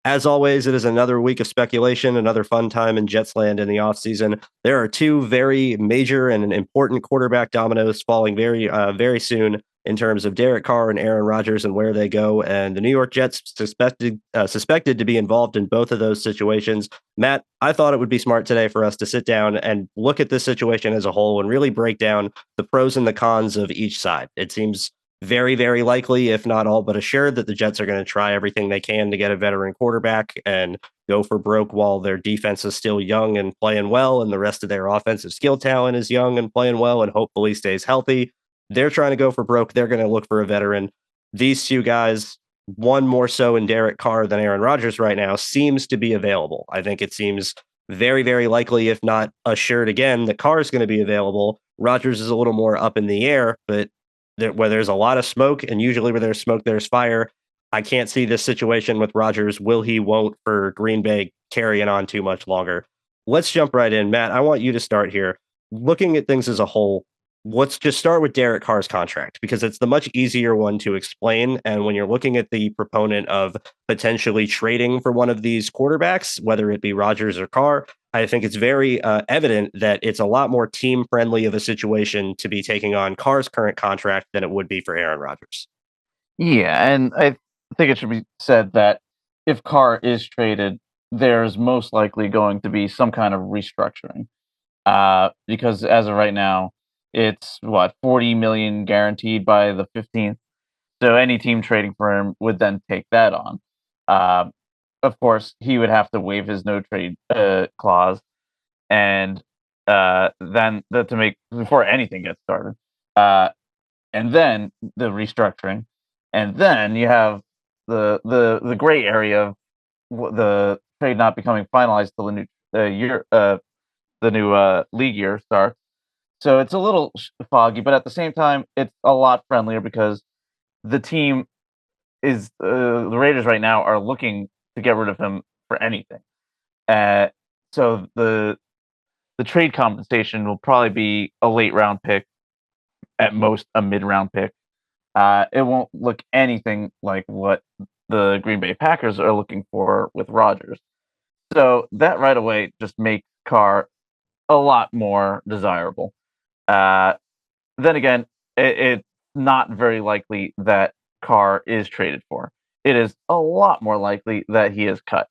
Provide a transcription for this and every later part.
As always, it is another week of speculation, another fun time in Jets land in the offseason. There are two very major and important quarterback dominoes falling very soon in terms of Derek Carr and Aaron Rodgers and where they go. And the New York Jets suspected to be involved in both of those situations. Matt, I thought it would be smart today for us to sit down and look at this situation as a whole and really break down the pros and the cons of each side. It seems very likely, if not all but assured, that the Jets are going to try everything they can to get a veteran quarterback and go for broke while their defense is still young and playing well, and the rest of their offensive skill talent is young and playing well and hopefully stays healthy. They're trying to go for broke. They're going to look for a veteran. These two guys, one more so in Derek Carr than Aaron Rodgers right now, seems to be available. I think it seems very likely, if not assured again, that Carr is going to be available. Rodgers is a little more up in the air, but where there's a lot of smoke, and usually where there's smoke, there's fire. I can't see this situation with Rodgers. Will he, won't for Green Bay carrying on too much longer. Let's jump right in. Matt, I want you to start here. Looking at things as a whole, let's just start with Derek Carr's contract because it's the much easier one to explain. And when you're looking at the proponent of potentially trading for one of these quarterbacks, whether it be Rodgers or Carr, I think it's very evident that it's a lot more team friendly of a situation to be taking on Carr's current contract than it would be for Aaron Rodgers. Yeah, and I think it should be said that if Carr is traded, there's most likely going to be some kind of restructuring. Because as of right now, it's what 40 million guaranteed by the 15th. So any team trading for him would then take that on. Uh, of course, he would have to waive his no trade clause, and then to make before anything gets started, uh, and then the restructuring, and then you have the gray area of the trade not becoming finalized till the new year, the new league year starts. So it's a little foggy, but at the same time, it's a lot friendlier because the team is the Raiders right now are looking to get rid of him for anything. Uh, so the trade compensation will probably be a late round pick, at most a mid round pick. It won't look anything like what the Green Bay Packers are looking for with Rodgers. So that right away just makes Carr a lot more desirable. Uh, then again, it's not very likely that Carr is traded for. It is a lot more likely that he is cut,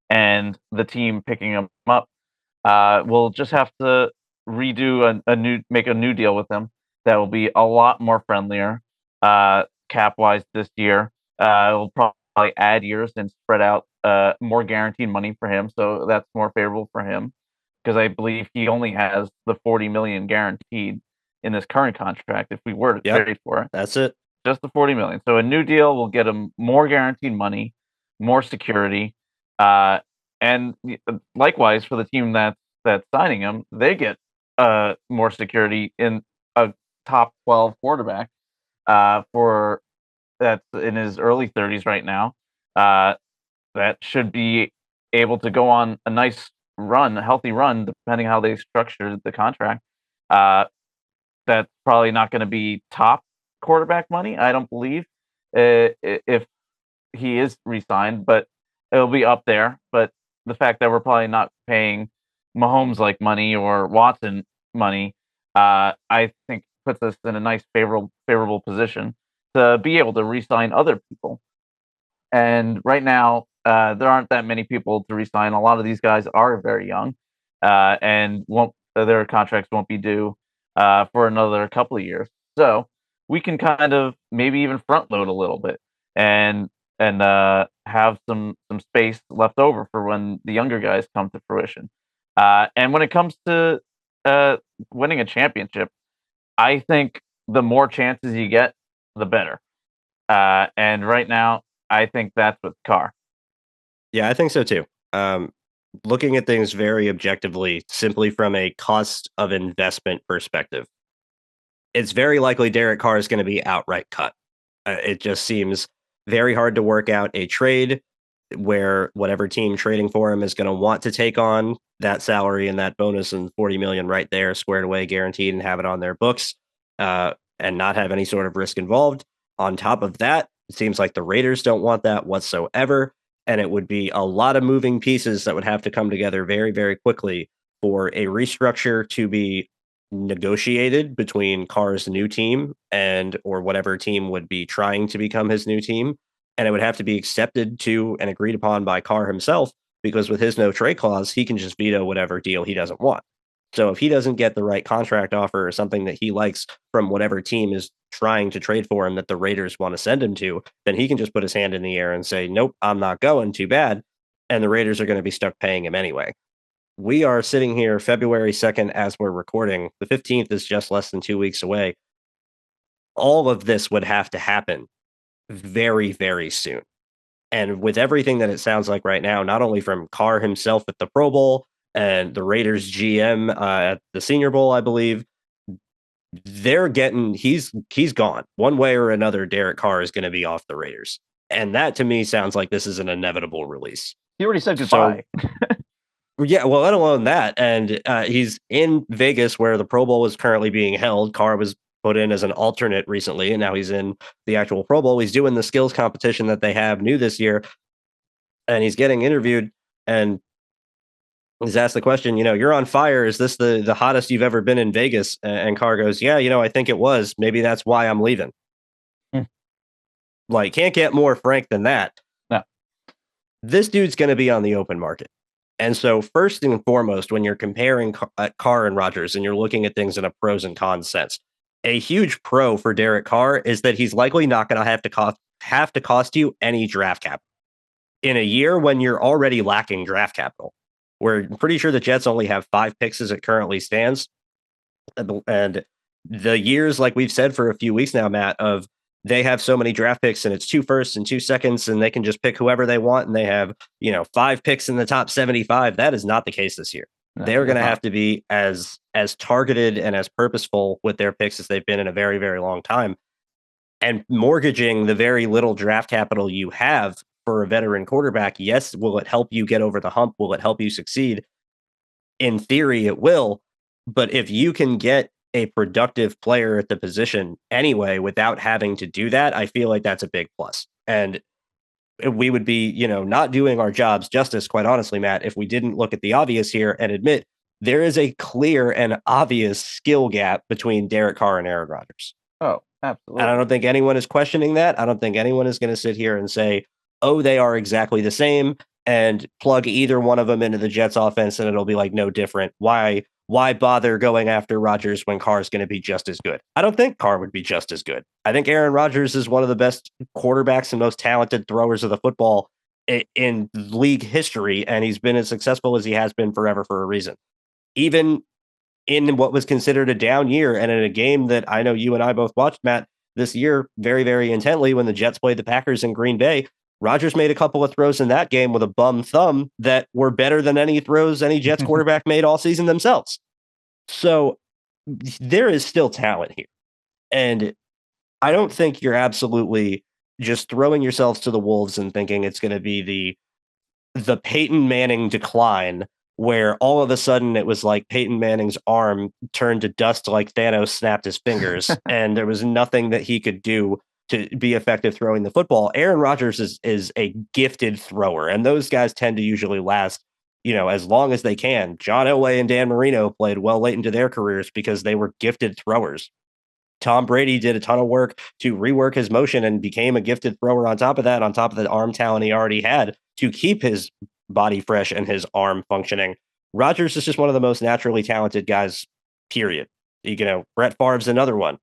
and the team picking him up will just have to make a new deal with him that will be a lot more friendlier cap wise this year. It will probably add years and spread out more guaranteed money for him, so that's more favorable for him because I believe he only has the 40 million guaranteed in this current contract if we were to Yep, trade for it. that's it. Just the 40 million. So a new deal will get him more guaranteed money, more security, uh, and likewise for the team that's signing him, they get more security in a top 12 quarterback for that's in his early 30s right now. Uh, that should be able to go on a nice run, a healthy run, depending how they structured the contract. Uh, that's probably not going to be top quarterback money, I don't believe, if he is re-signed, but it'll be up there. But the fact that we're probably not paying Mahomes like money or Watson money, I think puts us in a nice favorable position to be able to re-sign other people. And right now, there aren't that many people to re-sign. A lot of these guys are very young, and won't their contracts won't be due for another couple of years. So we can kind of maybe even front load a little bit and have some space left over for when the younger guys come to fruition. And when it comes to winning a championship, I think the more chances you get, the better. And right now, I think that's with Carr. Yeah, I think so too. Looking at things very objectively, simply from a cost of investment perspective, it's very likely Derek Carr is going to be outright cut. It just seems very hard to work out a trade where whatever team trading for him is going to want to take on that salary and that bonus and 40 million right there squared away guaranteed and have it on their books and not have any sort of risk involved. On top of that, it seems like the Raiders don't want that whatsoever. and it would be a lot of moving pieces that would have to come together very, very quickly for a restructure to be negotiated between Carr's new team and or whatever team would be trying to become his new team. And it would have to be accepted to and agreed upon by Carr himself, because with his no trade clause, he can just veto whatever deal he doesn't want. So if he doesn't get the right contract offer or something that he likes from whatever team is trying to trade for him that the Raiders want to send him to, then he can just put his hand in the air and say, nope, I'm not going. Too bad. And the Raiders are going to be stuck paying him anyway. We are sitting here February 2nd as we're recording. The 15th is just less than 2 weeks away. All of this would have to happen very, very soon. And with everything that it sounds like right now, not only from Carr himself at the Pro Bowl and the Raiders GM at the Senior Bowl, I believe, they're getting he's gone one way or another. Derek Carr is going to be off the Raiders, and that to me sounds like this is an inevitable release. He already said So goodbye. yeah, well, let alone that, and he's in Vegas where the Pro Bowl is currently being held. Carr was put in as an alternate recently, and now he's in the actual Pro Bowl. He's doing the skills competition that they have new this year, and he's getting interviewed, and he's asked the question, you're on fire. Is this the hottest you've ever been in Vegas? And Carr goes, yeah, I think it was. Maybe that's why I'm leaving. Hmm. Like, can't get more frank than that. No. This dude's going to be on the open market. And so, first and foremost, when you're comparing Carr and Rodgers and you're looking at things in a pros and cons sense, a huge pro for Derek Carr is that he's likely not going to have to cost you any draft cap in a year when you're already lacking draft capital. We're pretty sure the Jets only have 5 picks as it currently stands. And the years, like we've said for a few weeks now, Matt, of they have so many draft picks and it's 2 firsts and 2 seconds and they can just pick whoever they want. And they have, 5 picks in the top 75. That is not the case this year. No, They're going to not. have to be as targeted and as purposeful with their picks as they've been in a very, very long time. And mortgaging the very little draft capital you have for a veteran quarterback, yes, will it help you get over the hump? Will it help you succeed? In theory, it will. But if you can get a productive player at the position anyway without having to do that, I feel like that's a big plus. And we would be, not doing our jobs justice, quite honestly, Matt, if we didn't look at the obvious here and admit there is a clear and obvious skill gap between Derek Carr and Aaron Rodgers. Oh, absolutely. And I don't think anyone is questioning that. I don't think anyone is going to sit here and say, oh, they are exactly the same, and plug either one of them into the Jets offense and it'll be like no different. Why bother going after Rodgers when Carr is going to be just as good? I don't think Carr would be just as good. I think Aaron Rodgers is one of the best quarterbacks and most talented throwers of the football in league history, and he's been as successful as he has been forever for a reason. Even in what was considered a down year and in a game that I know you and I both watched, Matt, this year very, very intently when the Jets played the Packers in Green Bay, Rodgers made a couple of throws in that game with a bum thumb that were better than any throws any Jets quarterback made all season themselves. So there is still talent here. And I don't think you're absolutely just throwing yourselves to the wolves and thinking it's going to be the Peyton Manning decline where all of a sudden it was like Peyton Manning's arm turned to dust like Thanos snapped his fingers and there was nothing that he could do to be effective throwing the football. Aaron Rodgers is a gifted thrower, and those guys tend to usually last, as long as they can. John Elway and Dan Marino played well late into their careers because they were gifted throwers. Tom Brady did a ton of work to rework his motion and became a gifted thrower on top of that, on top of the arm talent he already had to keep his body fresh and his arm functioning. Rodgers is just one of the most naturally talented guys, period. Brett Favre's another one.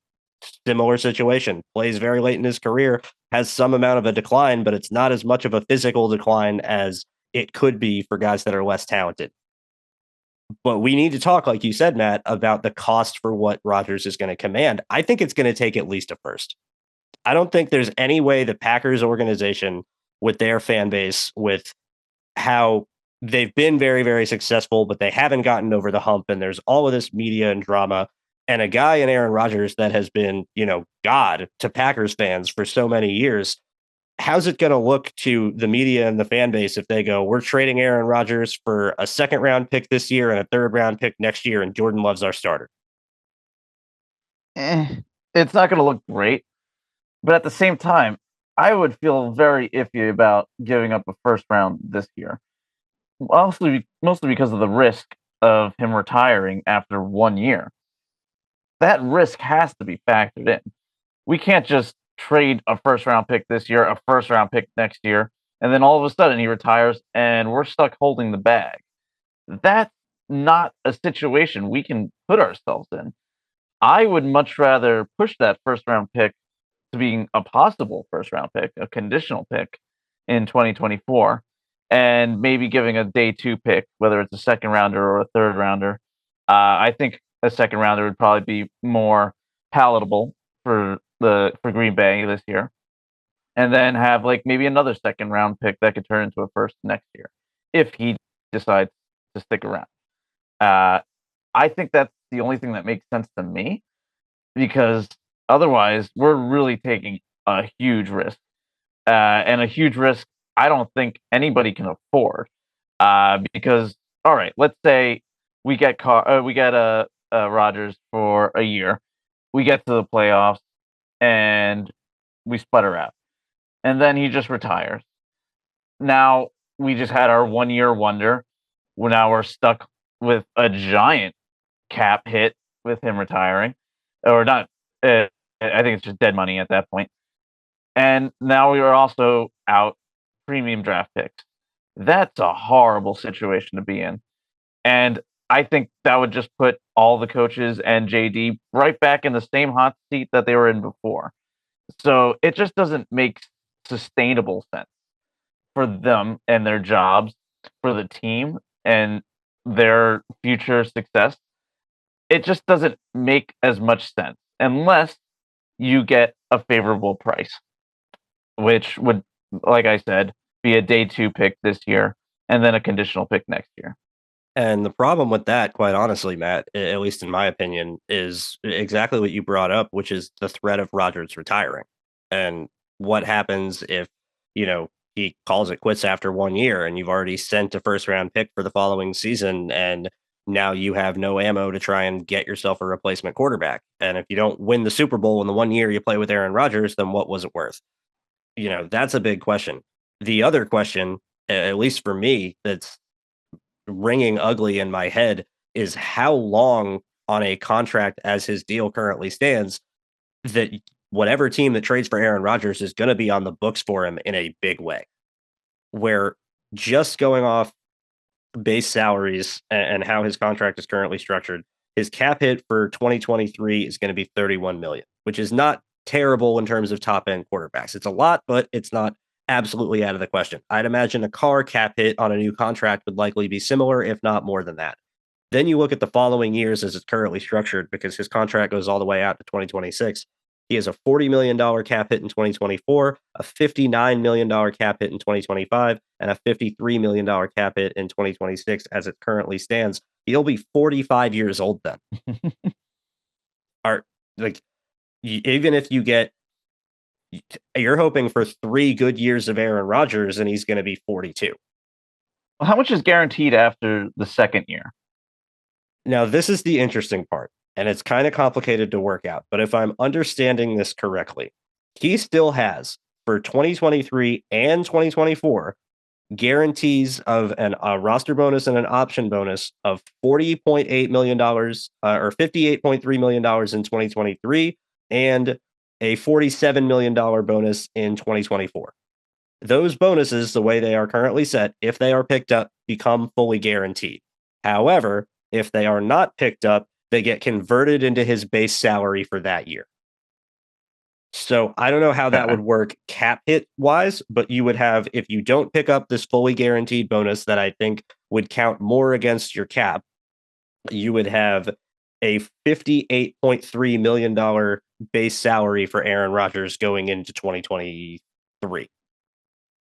Similar situation, plays very late in his career, has some amount of a decline, but it's not as much of a physical decline as it could be for guys that are less talented. But we need to talk, like you said, Matt, about the cost for what Rodgers is going to command. I think it's going to take at least a first. I don't think there's any way the Packers organization, with their fan base, with how they've been very, very successful, but they haven't gotten over the hump, and there's all of this media and drama, and a guy in Aaron Rodgers that has been, God to Packers fans for so many years. How's it going to look to the media and the fan base if they go, we're trading Aaron Rodgers for a 2nd round pick this year and a 3rd round pick next year, and Jordan Love's our starter? It's not going to look great, but at the same time, I would feel very iffy about giving up a first round this year. Mostly because of the risk of him retiring after 1 year. That risk has to be factored in. We can't just trade a first round pick this year, a first round pick next year, and then all of a sudden he retires and we're stuck holding the bag. That's not a situation we can put ourselves in. I would much rather push that first round pick to being a possible first round pick, a conditional pick in 2024, and maybe giving a day two pick, whether it's a second rounder or a third rounder. I think a second rounder would probably be more palatable for Green Bay this year, and then have like maybe another second round pick that could turn into a first next year if he decides to stick around. Uh, I think that's the only thing that makes sense to me because otherwise we're really taking a huge risk, and a huge risk I don't think anybody can afford. Because all right, let's say we get a Rodgers for a year, we get to the playoffs and we sputter out, and then he just retires. Now we just had our 1 year wonder. Well, now we're stuck with a giant cap hit with him retiring, or not. I think it's just dead money at that point. And now we are also out premium draft picks. That's a horrible situation to be in. And I think that would just put all the coaches and JD right back in the same hot seat that they were in before. So it just doesn't make sustainable sense for them and their jobs, for the team and their future success. It just doesn't make as much sense unless you get a favorable price, which would, like I said, be a day two pick this year and then a conditional pick next year. And the problem with that, quite honestly, Matt, at least in my opinion, is exactly what you brought up, which is the threat of Rodgers retiring. And what happens if, he calls it quits after 1 year and you've already sent a first round pick for the following season and now you have no ammo to try and get yourself a replacement quarterback. And if you don't win the Super Bowl in the 1 year you play with Aaron Rodgers, then what was it worth? That's a big question. The other question, at least for me, that's ringing ugly in my head is how long on a contract as his deal currently stands that whatever team that trades for Aaron Rodgers is going to be on the books for him in a big way. Where just going off base salaries and how his contract is currently structured, his cap hit for 2023 is going to be 31 million, which is not terrible in terms of top end quarterbacks. It's a lot, but it's not absolutely out of the question. I'd imagine a Carr cap hit on a new contract would likely be similar, if not more than that. Then you look at the following years as it's currently structured because his contract goes all the way out to 2026. He has a $40 million cap hit in 2024, a $59 million cap hit in 2025, and a $53 million cap hit in 2026 as it currently stands. He'll be 45 years old then. Are like even if you're hoping for 3 good years of Aaron Rodgers and he's going to be 42. How much is guaranteed after the second year? Now, this is the interesting part, and it's kind of complicated to work out. But if I'm understanding this correctly, he still has for 2023 and 2024 guarantees of a roster bonus and an option bonus of $40.8 million or $58.3 million in 2023 and a $47 million bonus in 2024. Those bonuses, the way they are currently set, if they are picked up, become fully guaranteed. However, if they are not picked up, they get converted into his base salary for that year. So I don't know how that would work cap hit wise, but you would have, if you don't pick up this fully guaranteed bonus that I think would count more against your cap, you would have a $58.3 million base salary for Aaron Rodgers going into 2023.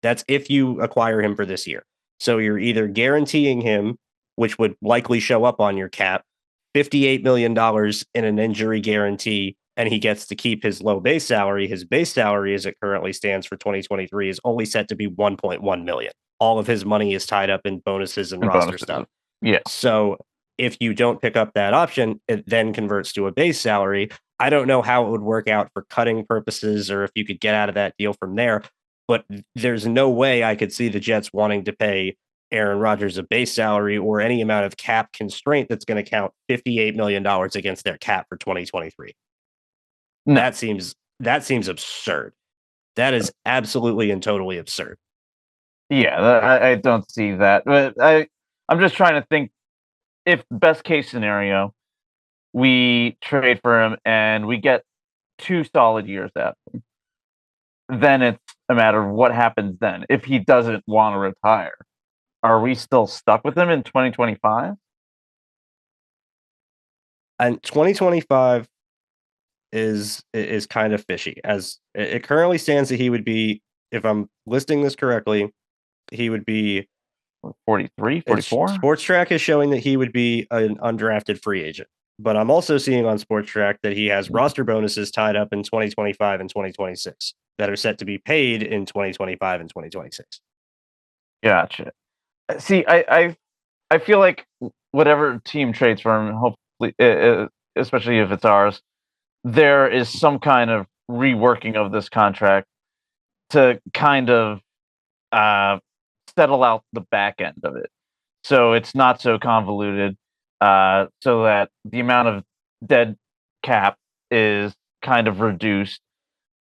That's if you acquire him for this year. So you're either guaranteeing him, which would likely show up on your cap, $58 million in an injury guarantee, and he gets to keep his low base salary. His base salary, as it currently stands for 2023, is only set to be 1.1 million. All of his money is tied up in bonuses and roster stuff. Yeah. So if you don't pick up that option, it then converts to a base salary. I don't know how it would work out for cutting purposes or if you could get out of that deal from there. But there's no way I could see the Jets wanting to pay Aaron Rodgers a base salary or any amount of cap constraint that's going to count $58 million against their cap for 2023. No, That seems absurd. That is absolutely and totally absurd. yeah, I don't see that. But I'm just trying to think if best case scenario, we trade for him and we get 2 solid years out of him, then it's a matter of what happens then. If he doesn't wanna retire, are we still stuck with him in 2025? And 2025 is kind of fishy as it currently stands that he would be, if I'm listing this correctly, he would be 43, it's 44? Sports Track is showing that he would be an undrafted free agent. But I'm also seeing on Sports Track that he has roster bonuses tied up in 2025 and 2026 that are set to be paid in 2025 and 2026. Gotcha. See, I feel like whatever team trades for him, hopefully, especially if it's ours, there is some kind of reworking of this contract to kind of uh, settle out the back end of it, so it's not so convoluted. So that the amount of dead cap is kind of reduced,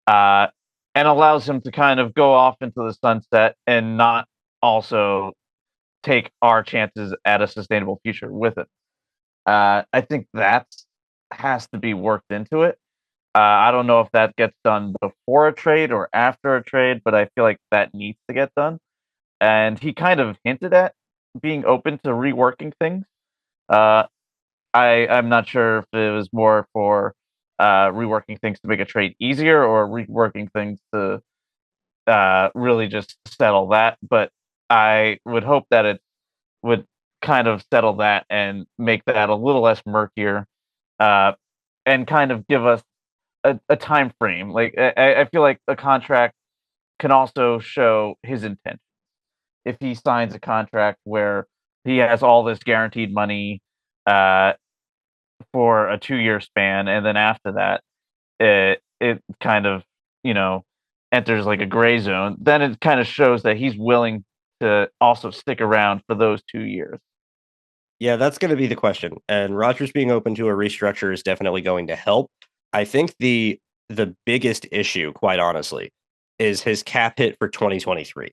uh, and allows him to kind of go off into the sunset and not also take our chances at a sustainable future with it. I think that has to be worked into it. I don't know if that gets done before a trade or after a trade, but I feel like that needs to get done. And he kind of hinted at being open to reworking things. Uh, I'm not sure if it was more for reworking things to make a trade easier or reworking things to really just settle that. But I would hope that it would kind of settle that and make that a little less murkier, uh, and kind of give us a time frame. Like I feel like a contract can also show his intent. If he signs a contract where he has all this guaranteed money uh, for a 2-year span, and then after that, it kind of you know enters like a gray zone, then it kind of shows that he's willing to also stick around for those 2 years. Yeah, that's going to be the question. And Rodgers being open to a restructure is definitely going to help. I think the biggest issue, quite honestly, is his cap hit for 2023.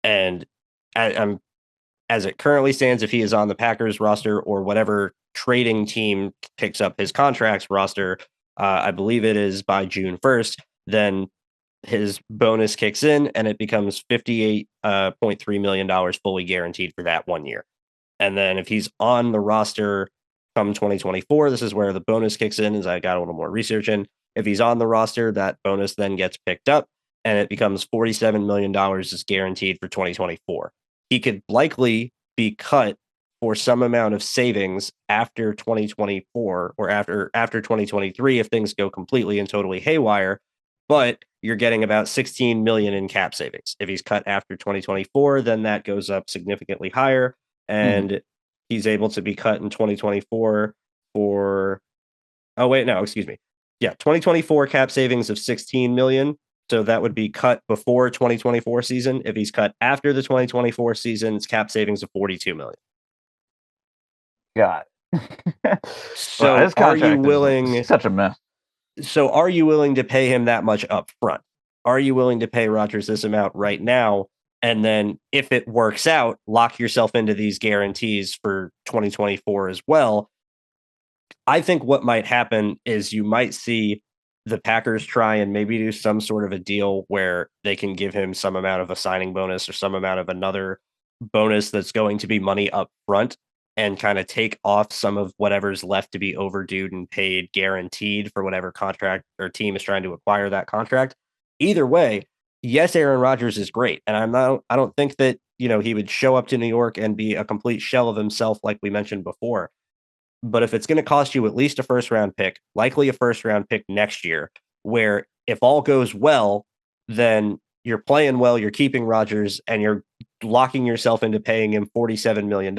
And I'm as it currently stands, if he is on the Packers roster or whatever trading team picks up his contracts roster, I believe it is by June 1st, then his bonus kicks in and it becomes $58.3 million fully guaranteed for that 1 year. And then if he's on the roster come 2024, this is where the bonus kicks in, as I got a little more research in. If he's on the roster, that bonus then gets picked up and it becomes $47 million is guaranteed for 2024. He could likely be cut for some amount of savings after 2024 or after 2023 if things go completely and totally haywire, but you're getting about 16 million in cap savings. If he's cut after 2024, then that goes up significantly higher Mhm. and he's able to be cut in 2024 for oh wait, no, excuse me. Yeah, 2024 cap savings of 16 million. So that would be cut before 2024 season. If he's cut after the 2024 season, it's cap savings of 42 million. Got it. Well, So his are you contract is willing such a mess. are you willing to pay him that much up front? Are you willing to pay Rodgers this amount right now? And then if it works out, lock yourself into these guarantees for 2024 as well. I think what might happen is you might see the Packers try and maybe do some sort of a deal where they can give him some amount of a signing bonus or some amount of another bonus that's going to be money up front and kind of take off some of whatever's left to be overdue and paid guaranteed for whatever contract or team is trying to acquire that contract. Either way, yes, Aaron Rodgers is great. And I don't think that, he would show up to New York and be a complete shell of himself like we mentioned before. But if it's going to cost you at least a first round pick, likely a first round pick next year, where if all goes well, then you're playing well, you're keeping Rodgers, and you're locking yourself into paying him $47 million,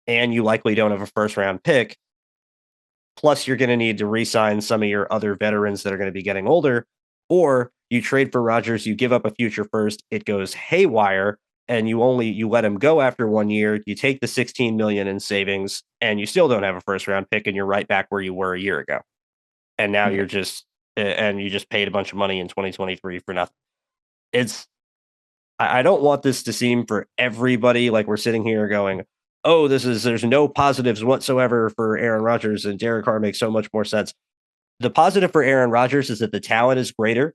and you likely don't have a first round pick. Plus, you're going to need to re-sign some of your other veterans that are going to be getting older, or you trade for Rodgers, you give up a future first, it goes haywire, and you let him go after 1 year. You take the 16 million in savings, and you still don't have a first round pick, and you're right back where you were a year ago. And now Yeah. you're just and you just paid a bunch of money in 2023 for nothing. It's I don't want this to seem for everybody like we're sitting here going, oh, there's no positives whatsoever for Aaron Rodgers and Derek Carr makes so much more sense. The positive for Aaron Rodgers is that the talent is greater.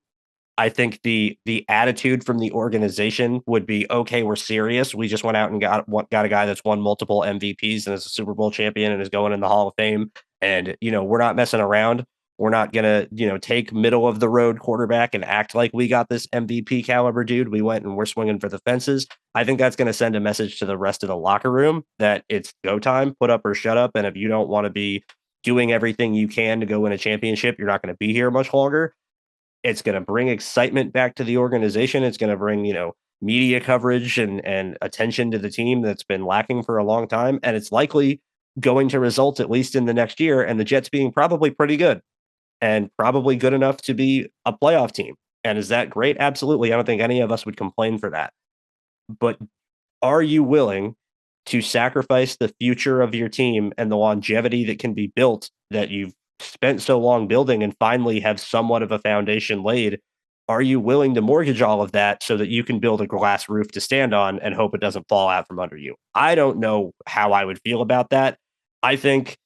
I think the attitude from the organization would be okay. We're serious. We just went out and got a guy that's won multiple MVPs and is a Super Bowl champion and is going in the Hall of Fame. And we're not messing around. We're not gonna take middle of the road quarterback and act like we got this MVP caliber dude. We went and we're swinging for the fences. I think that's going to send a message to the rest of the locker room that it's go time. Put up or shut up. And if you don't want to be doing everything you can to go win a championship, you're not going to be here much longer. It's going to bring excitement back to the organization. It's going to bring, media coverage and attention to the team that's been lacking for a long time. And it's likely going to result, at least in the next year, and the Jets being probably pretty good and probably good enough to be a playoff team. And is that great? Absolutely. I don't think any of us would complain for that. But are you willing to sacrifice the future of your team and the longevity that can be built that you've spent so long building and finally have somewhat of a foundation laid? Are you willing to mortgage all of that so that you can build a glass roof to stand on and hope it doesn't fall out from under you? I don't know how I would feel about that. I think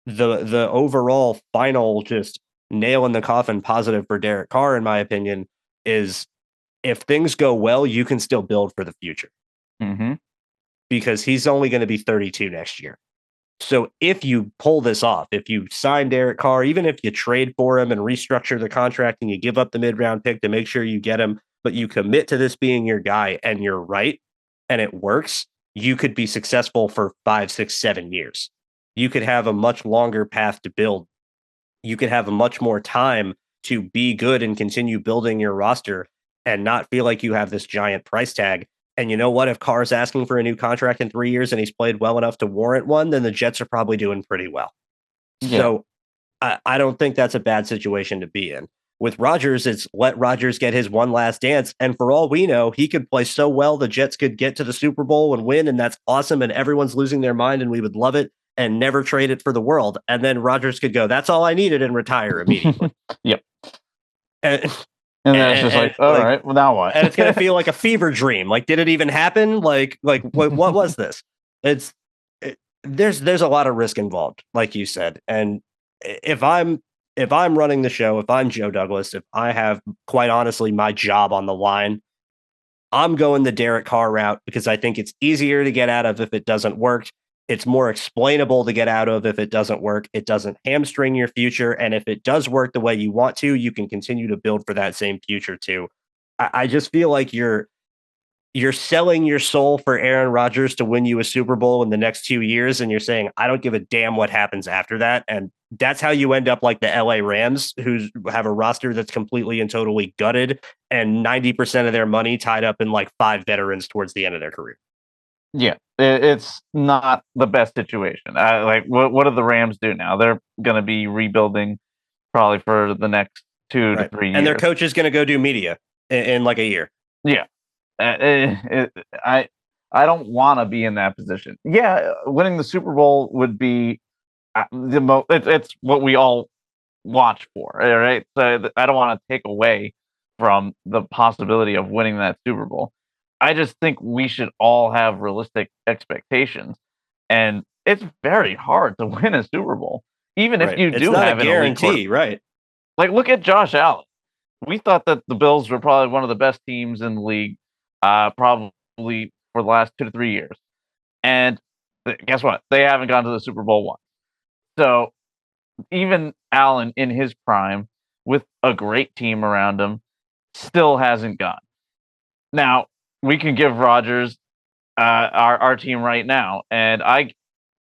the overall final just nail in the coffin positive for Derek Carr, in my opinion, is if things go well, you can still build for the future Mm-hmm. because he's only going to be 32 next year. So if you pull this off, if you sign Derek Carr, even if you trade for him and restructure the contract and you give up the mid-round pick to make sure you get him, but you commit to this being your guy and you're right and it works, you could be successful for 5, 6, 7 years. You could have a much longer path to build. You could have a much more time to be good and continue building your roster and not feel like you have this giant price tag. And you know what? If Carr's asking for a new contract in 3 years and he's played well enough to warrant one, then the Jets are probably doing pretty well. Yeah. So I don't think that's a bad situation to be in. With Rodgers, it's let Rodgers get his one last dance. And for all we know, he could play so well the Jets could get to the Super Bowl and win. And that's awesome. And everyone's losing their mind and we would love it and never trade it for the world. And then Rodgers could go, that's all I needed and retire immediately. Yep. And, And then it's just like, all right, well, now what? and it's going to feel like a fever dream. Like, did it even happen? Like what was this? There's a lot of risk involved, like you said. And if I'm running the show, if I'm Joe Douglas, if I have quite honestly my job on the line, I'm going the Derek Carr route because I think it's easier to get out of if it doesn't work. It's more explainable to get out of if it doesn't work. It doesn't hamstring your future. And if it does work the way you want to, you can continue to build for that same future too. I just feel like you're selling your soul for Aaron Rodgers to win you a Super Bowl in the next 2 years. And you're saying, I don't give a damn what happens after that. And that's how you end up like the LA Rams, who have a roster that's completely and totally gutted and 90% of their money tied up in like 5 veterans towards the end of their career. Yeah, it's not the best situation. Like, what do the Rams do now? They're going to be rebuilding probably for the next 2 to 3 years. And their coach is going to go do media in like a year. Yeah. I don't want to be in that position. Yeah, winning the Super Bowl would be it's what we all watch for, all right? So I don't want to take away from the possibility of winning that Super Bowl. I just think we should all have realistic expectations, and it's very hard to win a Super Bowl, even if you do have an elite guarantee, right? Like, look at Josh Allen. We thought that the Bills were probably one of the best teams in the league, probably for the last 2 to 3 years. And guess what? They haven't gone to the Super Bowl once. So even Allen in his prime, with a great team around him, still hasn't gone. Now, we can give Rodgers our team right now, and I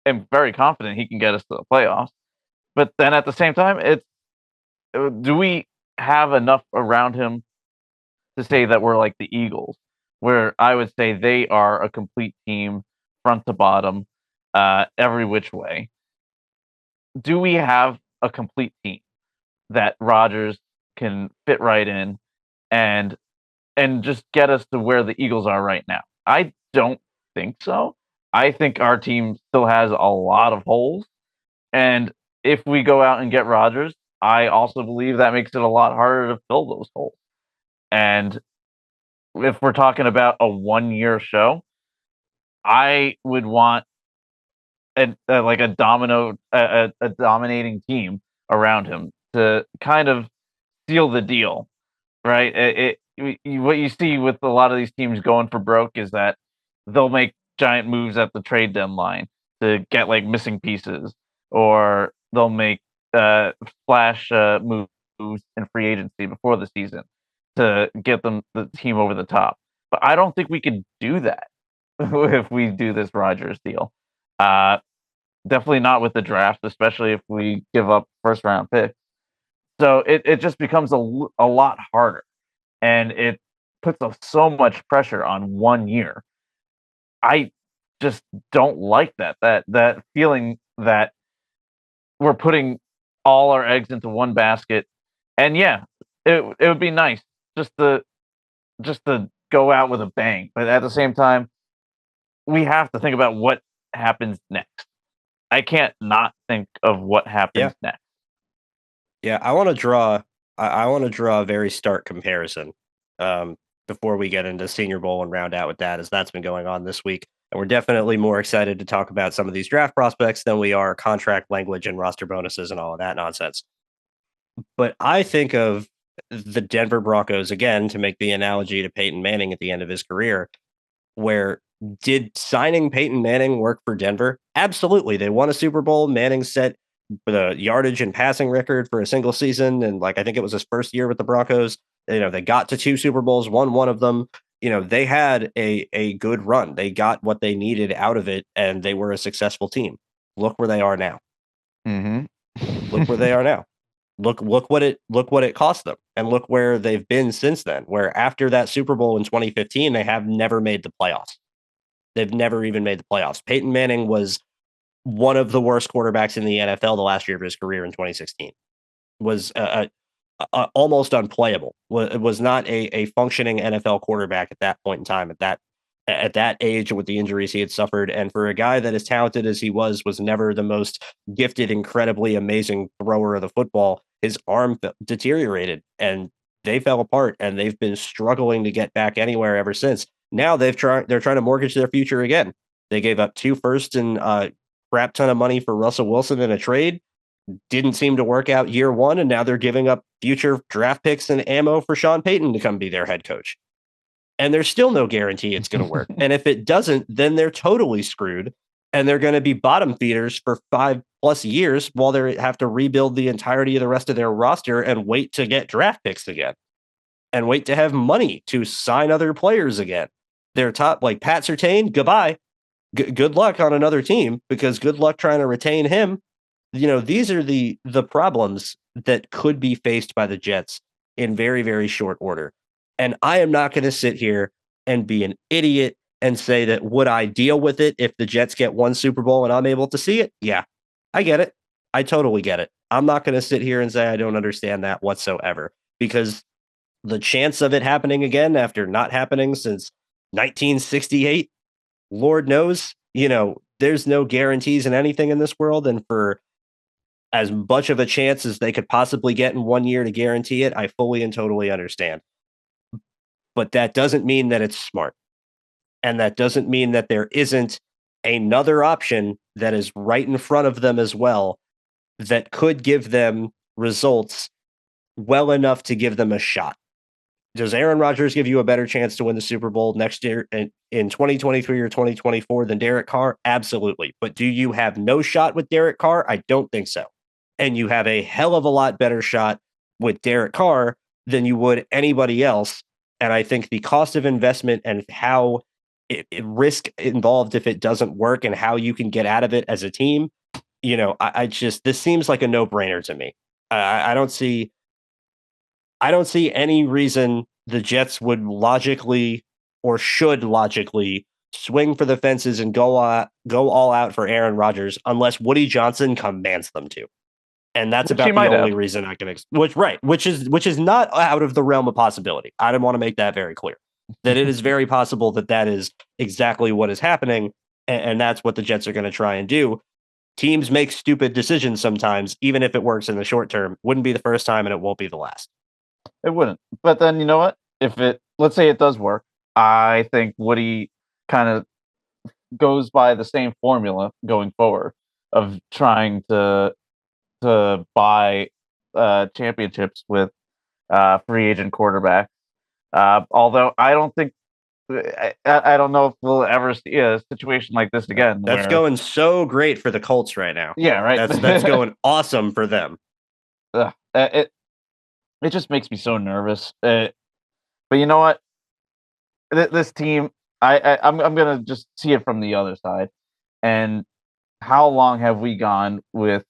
am very confident he can get us to the playoffs. But then at the same time, do we have enough around him to say that we're like the Eagles, where I would say they are a complete team, front to bottom, every which way. do we have a complete team that Rodgers can fit right in and just get us to where the Eagles are right now? I don't think so. I think our team still has a lot of holes, and if we go out and get Rodgers, I also believe that makes it a lot harder to fill those holes. And if we're talking about a 1-year show, I would want like a dominating team around him to kind of seal the deal, right? What you see with a lot of these teams going for broke is that they'll make giant moves at the trade deadline to get like missing pieces, or they'll make splash moves in free agency before the season to get the team over the top. But I don't think we can do that if we do this Rodgers deal. Uh, Definitely not with the draft, especially if we give up first round pick. So it just becomes a lot harder, and it puts so much pressure on 1 year. I just don't like that feeling that we're putting all our eggs into one basket. And yeah, it would be nice just to go out with a bang, but at the same time, we have to think about what happens next. I can't not think of what Yeah. happens next. Yeah, I want to draw. I want to draw a very stark comparison um, before we get into Senior Bowl and round out with that, as that's been going on this week. And we're definitely more excited to talk about some of these draft prospects than we are contract language and roster bonuses and all of that nonsense. But I think of the Denver Broncos again to make the analogy to Peyton Manning at the end of his career, where did signing Peyton Manning work for Denver? Absolutely. They won a Super Bowl. Manning set the yardage and passing record for a single season. And like, I think it was his first year with the Broncos. They got to two Super Bowls, won one of them. They had a good run. They got what they needed out of it, and they were a successful team. Look where they are now. Mhm. Look where they are now. Look what it cost them, and look where they've been since then. Where after that Super Bowl in 2015, they have never made the playoffs. They've never even made the playoffs. Peyton Manning was one of the worst quarterbacks in the NFL the last year of his career in 2016. Was almost unplayable. Was not a functioning NFL quarterback at that point in time. At that age, with the injuries he had suffered, and for a guy that as talented as he was never the most gifted, incredibly amazing thrower of the football. His arm deteriorated, and they fell apart, and they've been struggling to get back anywhere ever since. Now they're trying to mortgage their future again. They gave up 2 firsts and crap ton of money for Russell Wilson in a trade. Didn't seem to work out year one, and now they're giving up future draft picks and ammo for Sean Payton to come be their head coach. And there's still no guarantee it's going to work. And if it doesn't, then they're totally screwed, and they're going to be bottom feeders for 5+ years while they have to rebuild the entirety of the rest of their roster and wait to get draft picks again and wait to have money to sign other players again. Their top, like Pat Surtain, goodbye. Good luck on another team, because good luck trying to retain him. These are the problems that could be faced by the Jets in very, very short order. And I am not going to sit here and be an idiot and say that would I deal with it if the Jets get one Super Bowl and I'm able to see it? Yeah, I get it. I totally get it. I'm not going to sit here and say I don't understand that whatsoever, because the chance of it happening again after not happening since 1968, Lord knows, there's no guarantees in anything in this world. And for as much of a chance as they could possibly get in 1 year to guarantee it, I fully and totally understand. But that doesn't mean that it's smart. And that doesn't mean that there isn't another option that is right in front of them as well that could give them results well enough to give them a shot. Does Aaron Rodgers give you a better chance to win the Super Bowl next year in 2023 or 2024 than Derek Carr? Absolutely. But do you have no shot with Derek Carr? I don't think so. And you have a hell of a lot better shot with Derek Carr than you would anybody else. And I think the cost of investment and how risk involved if it doesn't work and how you can get out of it as a team, I just, this seems like a no brainer to me. I don't see any reason the Jets would logically or should logically swing for the fences and go all out for Aaron Rodgers unless Woody Johnson commands them to. And that's which he about the might only have. reason I can which is not out of the realm of possibility. I didn't want to make that very clear. That it is very possible that that is exactly what is happening, and that's what the Jets are going to try and do. Teams make stupid decisions sometimes, even if it works in the short term. Wouldn't be the first time, and it won't be the last. It wouldn't. But then you know what? If it, let's say it does work, I think Woody kind of goes by the same formula going forward of trying to buy championships with free agent quarterbacks. Although I don't think I don't know if we'll ever see a situation like this again That's where going so great for the Colts right now. yeah, right. That's going awesome for them. It just makes me so nervous. But you know what? This team, I'm gonna just see it from the other side. And how long have we gone with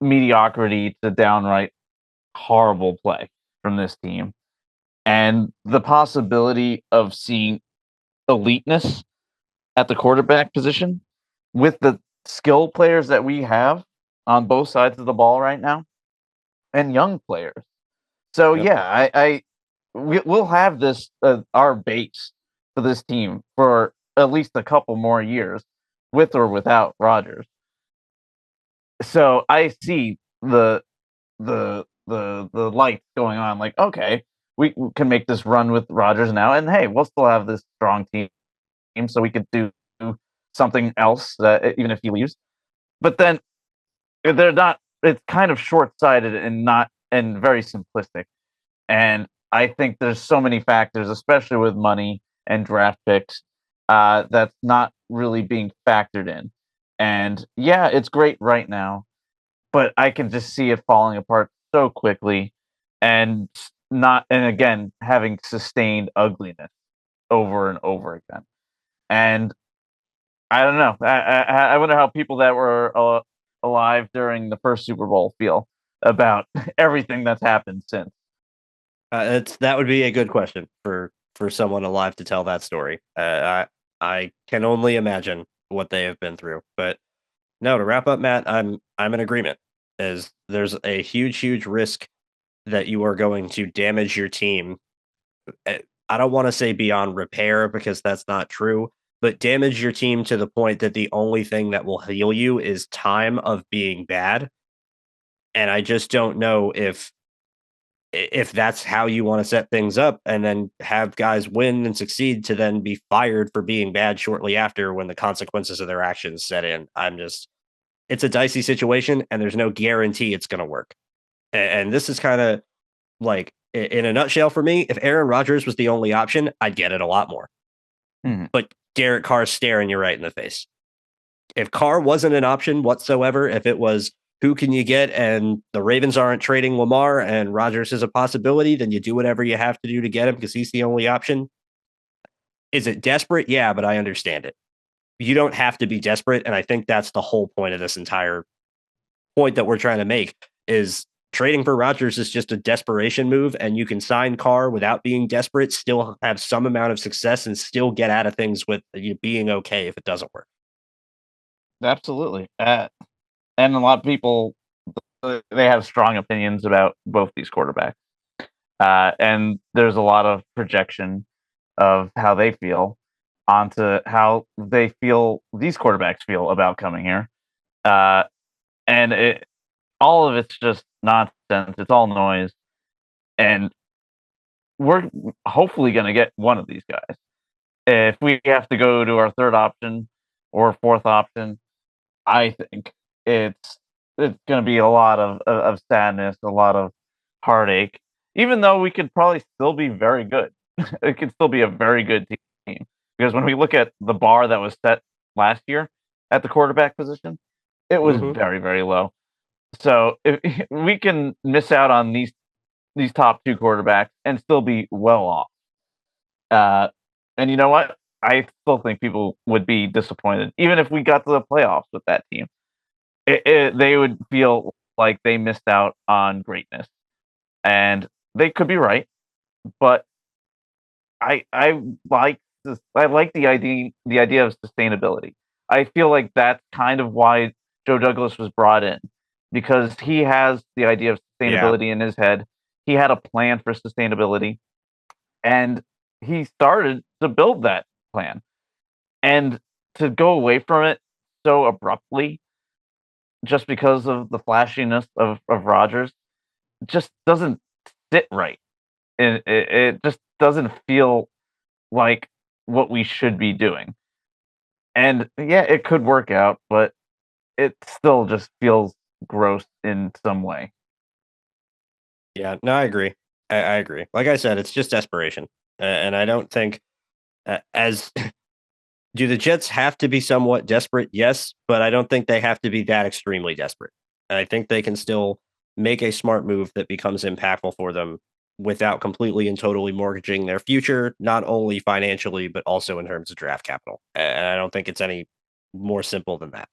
mediocrity to downright horrible play from this team? And the possibility of seeing eliteness at the quarterback position with the skill players that we have on both sides of the ball right now and young players. So Yep. yeah, we'll have this our base for this team for at least a couple more years, with or without Rodgers. So I see the lights going on. Like, okay, we can make this run with Rodgers now, and hey, we'll still have this strong team, so we could do something else even if he leaves. But then they're not. It's kind of short sighted and not and very simplistic. And I think there's so many factors, especially with money and draft picks, that's not really being factored in. And yeah, it's great right now, but I can just see it falling apart so quickly and not, and again, having sustained ugliness over and over again. And I don't know. I wonder how people that were alive during the first Super Bowl feel about everything that's happened since. That would be a good question for someone alive to tell that story. I can only imagine what they have been through. But no, to wrap up, Matt, I'm in agreement. Is there's a huge risk that you are going to damage your team. I don't want to say beyond repair because that's not true, but damage your team to the point that the only thing that will heal you is time of being bad. And I just don't know if that's how you want to set things up and then have guys win and succeed to then be fired for being bad shortly after when the consequences of their actions set in. It's a dicey situation and there's no guarantee it's going to work. And this is kind of like in a nutshell for me, if Aaron Rodgers was the only option, I'd get it a lot more. Mhm. But Derek Carr's staring you right in the face. If Carr wasn't an option whatsoever, if it was who can you get and the Ravens aren't trading Lamar and Rodgers is a possibility, then you do whatever you have to do to get him because he's the only option. Is it desperate? Yeah, but I understand it. You don't have to be desperate. And I think that's the whole point of this entire point that we're trying to make is trading for Rodgers is just a desperation move. And you can sign Carr without being desperate, still have some amount of success and still get out of things with you being okay if it doesn't work. Absolutely. And a lot of people they have strong opinions about both these quarterbacks. And there's a lot of projection of how they feel onto how they feel these quarterbacks feel about coming here. Uh, and all of it's just nonsense. It's all noise. And we're hopefully going to get one of these guys. If we have to go to our third option or fourth option, I think it's going to be a lot of sadness, a lot of heartache. Even though we could probably still be very good, it could still be a very good team. Because when we look at the bar that was set last year at the quarterback position, it was Mm-hmm. very low. So if we can miss out on these top two quarterbacks and still be well off. Uh, and you know what? I still think people would be disappointed, even if we got to the playoffs with that team. They would feel like they missed out on greatness, and they could be right. But I like I like the idea of sustainability. I feel like that's kind of why Joe Douglas was brought in, because he has the idea of Yeah. sustainability in his head. He had a plan for sustainability, and he started to build that plan. And to go away from it so abruptly just because of the flashiness of Rodgers just doesn't sit right. And it just doesn't feel like what we should be doing. And yeah, it could work out, but it still just feels gross in some way. Yeah, no, I agree. I agree. Like I said, it's just desperation, and I don't think as do the Jets have to be somewhat desperate? Yes, but I don't think they have to be that extremely desperate. I think they can still make a smart move that becomes impactful for them without completely and totally mortgaging their future, not only financially but also in terms of draft capital. And I don't think it's any more simple than that.